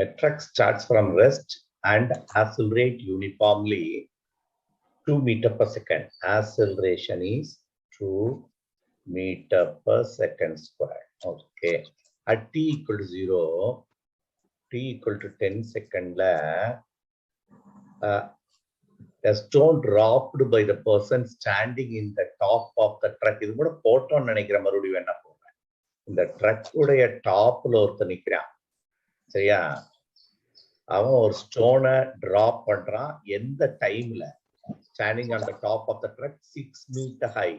A truck starts from rest and accelerate uniformly 2 meter per second. Acceleration is 2 meter per second square. Okay. At t equal to 0, t equal to 10 second, a stone dropped by the person standing in the top of the truck. இது கூட போட்டோன்னு நினைக்கிற மறுபடியும் என்ன போடுறேன். இந்த ட்ரக்குடைய டாப்ல ஒருத்தர் நிக்கிறான். சரியா? அவன் ஒரு ஸ்டோனை டிராப் பண்றான். எந்த டைம்ல? Standing on the top of the truck 6 metre high.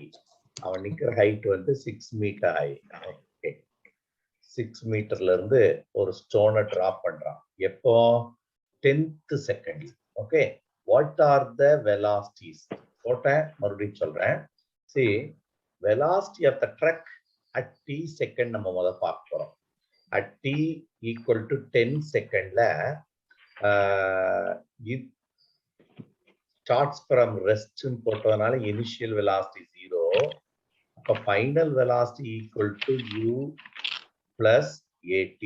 அவன் நிக்கிற ஹைட் வந்து 6 மீட்டர் ஹை. ஓகே. 6 மீட்டர்ல இருந்து ஒரு ஸ்டோனை டிராப் பண்றான். எப்போ? 10th second. Okay. What are the velocities? போட்டேன், மறுபடியும் சொல்றேன். See, velocity of the truck at t second நம்ம முதல்ல பார்க்க போறோம். At t equal to 10 secondல it starts from rest போட்டதுனால initial velocity 0. அப்ப final velocity equal to u plus at.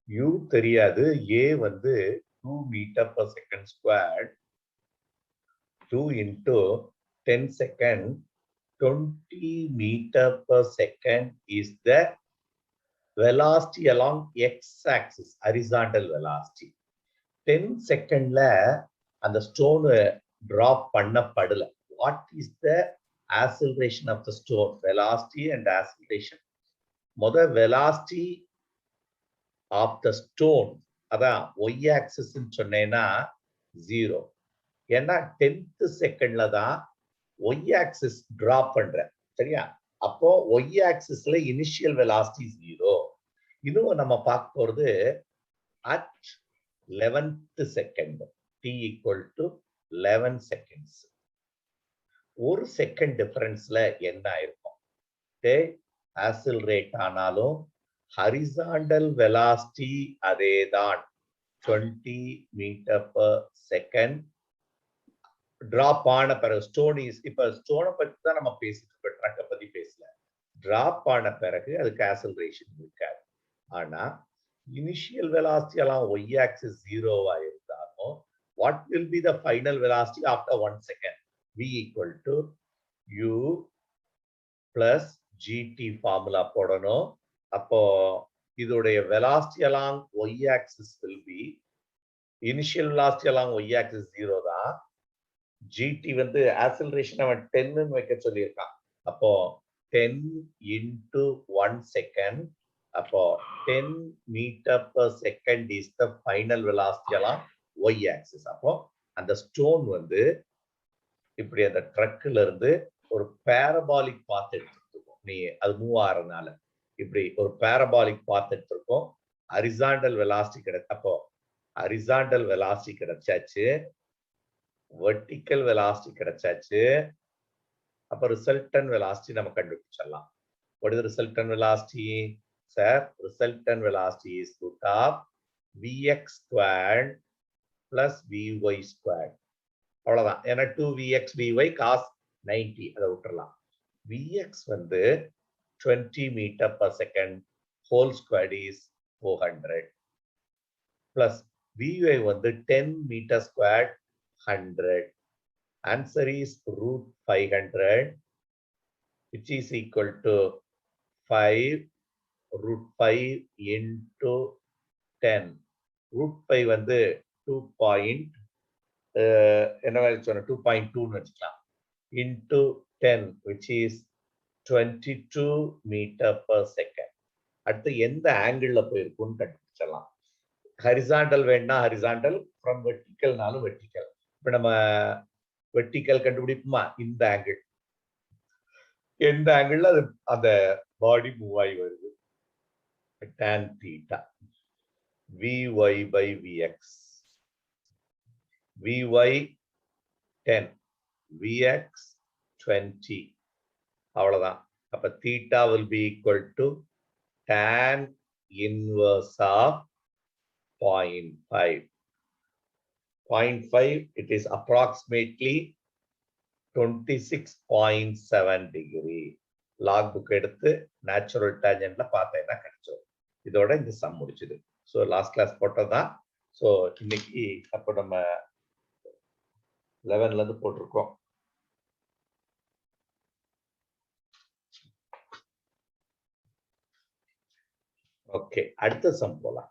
u தெரியாது, a வந்து 2 meter per second squared. 2 into 10 second, 20 meter per second is the velocity along x-axis, horizontal velocity. 10 secondல அந்த stone drop பண்ணப்படல. What is the acceleration of the stone? Velocity and acceleration. முதல் velocity of the stone, அதான் y-axis சொன்னேன்னா 0. ஏன்னா 10th செகண்ட்ல தான் y-axis drop பண்றேன். சரியா? அப்போ y-axisல initial velocity 0. இதுவும் நம்ம பார்க்க போறது at 11th second. t equal to 11 seconds. ஒரு செகண்ட் டிஃபரன்ஸ்ல என்ன இருக்கும்? accelerate ஆனாலும் horizontal velocity அதேதான் 20 meter per second. டிராப் ஆன பிறகு ஸ்டோன் இப்ப ஸ்டோனை பத்தி தான் நம்ம பேசிட்டு இருக்கோம், ட்ரக்கை பத்தி பேசல. டிராப் ஆன பிறகு அதுக்கு ஆக்சலரேஷன் இருக்காது. ஆனா இனிஷியல் வெலாசிட்டி எல்லாம் y axis 0வா இருந்தாலும் what will be the final velocity after 1 second? v equal to u plus gt formula போடணும். அப்போ இதோடைய velocity along y axis will be initial velocity along y axis 0 தான். gt வந்து acceleration அவன் 10 ன்னு வைக்க சொல்லியிருக்கான். அப்போ 10 into 1 second. அப்போ 10 meter per second is the final velocity along y axis. அப்போ அந்த ஸ்டோன் வந்து இப்படி அந்த ட்ரக்ல இருந்து ஒரு பேரபாலிக் பாத் எடுத்துருக்கும். நீ அது மூவ் ஆறதுனால இப்படி ஒரு பேரபாலிக் பாத் எடுத்திருக்கோம். ஹரிசாண்டல் வெலாசிட்டி அப்போ ஹரிசாண்டல் வெலாசிட்டி கிடைச்சாச்சு, வெர்டிக்கல் வெலாசிட்டி கிடைச்சாச்சு. அப்ப ரிசல்டன் வெலாசிட்டி நம்ம கண்டுபிடிச்சிடலாம். What is the resultant velocity? Sir, resultant velocity is root of vx squared plus vy squared. அவ்வளவுதான். ஏன்னா 2vx vy cos 90 அதை விட்டுறலாம். vx வந்து 20 meter per second whole squared is 400 plus vy வந்து 10 meter squared 100. Answer is root 500, which is equal to 5 root 5 into 10. root 5 வந்து 2.2 வச்சுக்கலாம் into 10, which is 22 meter per second. அடுத்து எந்த ஆங்கிள் போயிருக்கும்னு கண்டுபிடிச்சிடலாம். Horizontal வேணா ஹரிசாண்டல், ஃப்ரம் வெர்டிக்கல்னாலும் வெர்டிக்கல். இப்ப நம்ம vertical கண்டுபிடிப்போமா? இந்த ஆங்கிள், எந்த ஆங்கிள் அது அந்த பாடி மூவ் ஆகி வருது. tan theta vy by vx, vy 10 vx 20. அவ்வளவுதான். அப்ப theta will be equal to tan inverse of 0.5. 0.5, it is approximately 26.7 degree. log book எடுத்து natural tangentல பார்த்தேன்னா கிடைச்சோம். இதோட இந்த சம் முடிச்சது. ஸோ லாஸ்ட் கிளாஸ் போட்டதான். ஸோ இன்னைக்கு அப்போ நம்ம 11ல இருந்து போட்டிருக்கோம். ஓகே, அடுத்த சம் போலாம்.